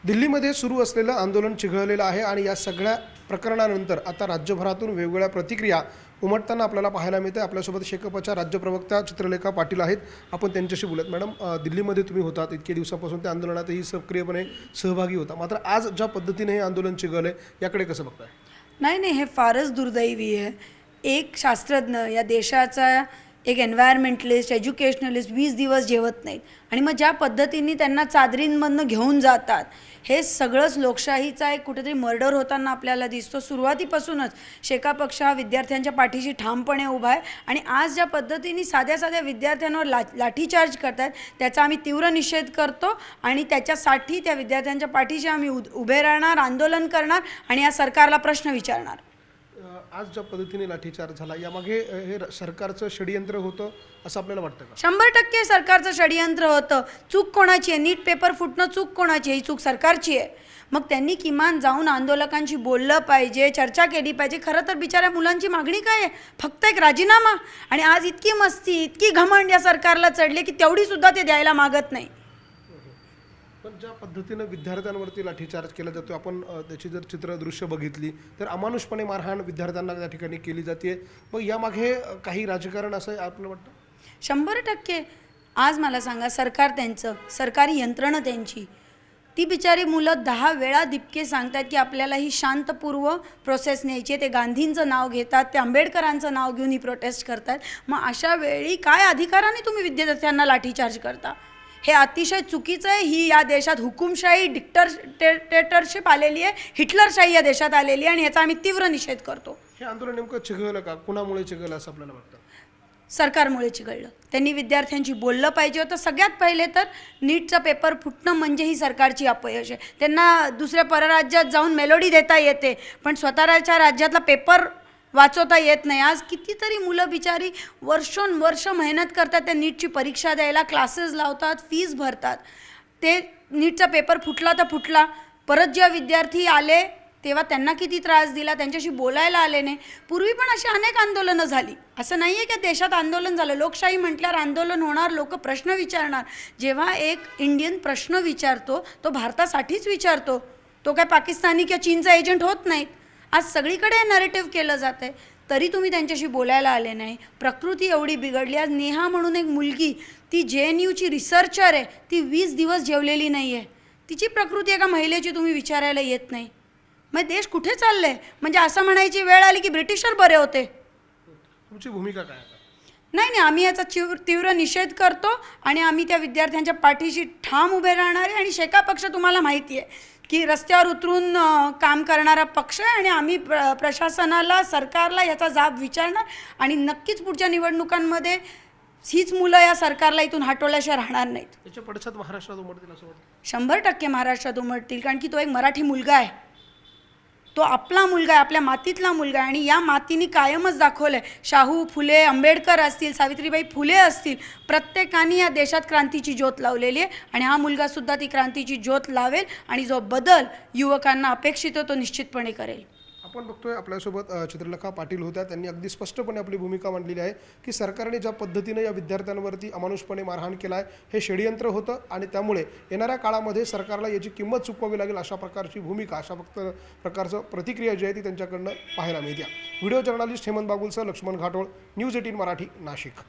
दिल्लीमध्ये सुरू असलेलं आंदोलन चिघळलेलं आहे आणि या सगळ्या प्रकरणानंतर आता राज्यभरातून वेगवेगळ्या प्रतिक्रिया उमटताना आपल्याला पाहायला मिळते। आपल्यासोबत शेकापच्या राज्य प्रवक्ता चित्रलेखा पाटील आहेत, आपण त्यांच्याशी बोलत। मॅडम, दिल्लीमध्ये तुम्ही होतात, इतके दिवसापासून त्या आंदोलनातही सक्रियपणे सहभागी होता, मात्र आज ज्या पद्धतीने हे आंदोलन चिघळले याकडे कसं बघताय? नाही, हे फारच दुर्दैवी आहे। एक शास्त्रज्ञ या देशाचा एक एन्व्हायरमेंटलिस्ट, एज्युकेशनलिस्ट 20 दिवस जेवत नाहीत आणि मग ज्या पद्धतीने त्यांना चादरींमधनं घेऊन जातात, हे सगळंच लोकशाहीचा एक कुठेतरी मर्डर होताना आपल्याला दिसतो। सुरुवातीपासूनच शेका पक्ष हा विद्यार्थ्यांच्या पाठीशी ठामपणे उभा आहे आणि आज ज्या पद्धतीने साध्या साध्या विद्यार्थ्यांवर लाठीचार्ज करतात त्याचा आम्ही तीव्र निषेध करतो आणि त्याच्यासाठी त्या विद्यार्थ्यांच्या पाठीशी आम्ही उभे राहणार, आंदोलन करणार आणि या सरकारला प्रश्न विचारणार। आज ज्या पद्धतीने लाठीचार्ज झाला यामागे हे सरकारचं षडयंत्र होतं असं आपल्याला वाटतं का? 100% सरकारचं षडयंत्र होतं। चूक कोणाची आहे? नीट पेपर फुटणं चूक कोणाची आहे? ही चूक सरकारची आहे। मग त्यांनी किमान जाऊन आंदोलकांशी बोललं पाहिजे, चर्चा केली पाहिजे। खरं तर बिचाऱ्या मुलांची मागणी काय आहे? फक्त एक राजीनामा। आणि आज इतकी मस्ती, इतकी घमंड या सरकारला चढले की तेवढी सुद्धा ते द्यायला मागत नाही। पण ज्या पद्धतीने विद्यार्थ्यांवरती लाठीचार्ज केला जातो, आपण त्याची जर चित्र दृश्य बघितली तर अमानुषपणे मारहाण विद्यार्थ्यांना त्या ठिकाणी केली जाते। मग यामागे काही राजकारण असं आपलं वाटतं? 100%। आज मला सांगा, सरकार त्यांचं, सरकारी यंत्रणा त्यांची, ती बिचारी मुलं 10 वेळा दिपके सांगतात की आपल्याला ही शांतपूर्व प्रोसेस न्यायची आहे। ते गांधींचं नाव घेतात, ते आंबेडकरांचं नाव घेऊन ही प्रोटेस्ट करतात। मग अशा वेळी काय अधिकाराने तुम्ही विद्यार्थ्यांना लाठीचार्ज करता? हे अतिशय चुकीचं आहे। ही या देशात हुकुमशाही, डिक्टेटरशिप आलेली आहे, हिटलरशाही या देशात आलेली आहे आणि याचा आम्ही तीव्र निषेध करतो। हे आंदोलन नेमकं चिघळलं का? कुणामुळे चिघळलं असं आपल्याला वाटतं? सरकारमुळे चिघळलं। त्यांनी विद्यार्थ्यांशी बोललं पाहिजे होतं। सगळ्यात पहिले तर नीटचा पेपर फुटणं म्हणजे ही सरकारची अपयश आहे। त्यांना दुसऱ्या परराज्यात जाऊन मेलोडी देता येते, पण स्वतःच्या राज्यातला पेपर वाचवता येत नाही। आज कितीतरी मुलं बिचारी वर्षोनवर्ष मेहनत करतात त्या नीटची परीक्षा द्यायला, क्लासेस लावतात, फीस भरतात। ते नीटचा पेपर फुटला तर फुटला, परत जेव्हा विद्यार्थी आले तेव्हा त्यांना किती त्रास दिला, त्यांच्याशी बोलायला आले नाही। पूर्वी पण अशी अनेक आंदोलनं झाली, असं नाही आहे की देशात आंदोलन झालं। लोकशाही म्हटल्यावर आंदोलन होणार, लोक प्रश्न विचारणार। जेव्हा एक इंडियन प्रश्न विचारतो तो भारतासाठीच विचारतो, तो काय पाकिस्तानी किंवा चीनचा एजंट होत नाहीत। आज सगळीकडे हे नरेटिव्ह केलं जातं आहे, तरी तुम्ही त्यांच्याशी बोलायला आले नाही। प्रकृती एवढी बिघडली। आज नेहा म्हणून एक मुलगी, ती JNUची रिसर्चर आहे, ती 20 दिवस जेवलेली नाही आहे। तिची प्रकृती एका महिलेची तुम्ही विचारायला येत नाही। मग देश कुठे चाललं आहे? म्हणजे असं म्हणायची वेळ आली की ब्रिटिशर बरे होते। तुमची भूमिका काय आता? नाही, आम्ही याचा तीव्र निषेध करतो आणि आम्ही त्या विद्यार्थ्यांच्या पाठीशी ठाम उभे राहणार आहे। आणि शेका पक्ष तुम्हाला माहिती आहे की रस्त्यावर उतरून काम करणारा पक्ष आहे आणि आम्ही प्रशासनाला, सरकारला याचा जाब विचारणार आणि नक्कीच पुढच्या निवडणुकांमध्ये हीच मुलं या सरकारला इथून हटवल्याशिवाय राहणार नाहीत। याच्या पडसाद महाराष्ट्रात उमटतील असं वाटतं? 100% महाराष्ट्रात उमटतील, कारण की तो एक मराठी मुलगा आहे, तो आपला मुलगा आहे, आपल्या मातीतला मुलगा आहे। आणि या मातीने कायमच दाखवलं आहे, शाहू फुले, आंबेडकर असतील, सावित्रीबाई फुले असतील, प्रत्येकाने या देशात क्रांतीची ज्योत लावलेली आहे आणि हा मुलगासुद्धा ती क्रांतीची ज्योत लावेल आणि जो बदल युवकांना अपेक्षित आहे तो निश्चितपणे करेल। आपण बघतोय आपल्यासोबत चित्रलेखा पाटील होत्या, त्यांनी अगदी स्पष्टपणे आपली भूमिका मांडलेली आहे की सरकारने ज्या पद्धतीने या विद्यार्थ्यांवरती अमानुषपणे मारहाण केला आहे हे षडयंत्र होतं आणि त्यामुळे येणाऱ्या काळामध्ये सरकारला याची किंमत चुकवावी लागेल, अशा प्रकारची भूमिका, अशा प्रकारचं प्रतिक्रिया जी आहे ती त्यांच्याकडनं पाहायला मिळते। व्हिडिओ जर्नलिस्ट हेमंत बागुलसह लक्ष्मण घाटोळ, न्यूज 18 मराठी, नाशिक।